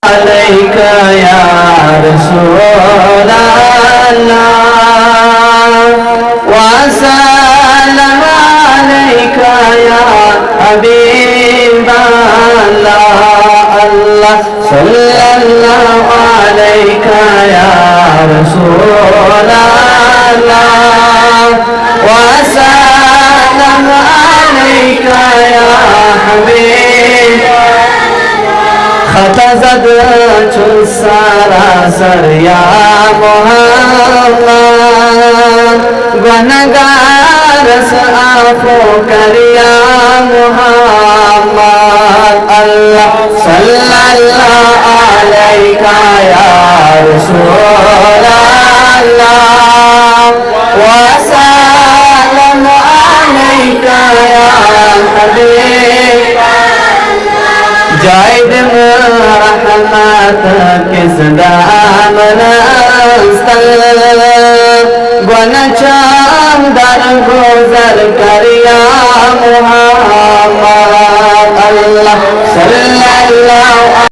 عليك يا رسول الله وسلم عليك يا حبيب الله الله صلى الله عليك يا رسول الله وسلم عليك يا حبيب خطا زد چون سراسر یا محمد گناہگار سے عفو کر یا محمد اللہ صلی اللہ علیہ یا رسول اللہ وسلم علیک یا حبیب جاید رحمت کس دامن استل گونا چام در گزر کر یا محمد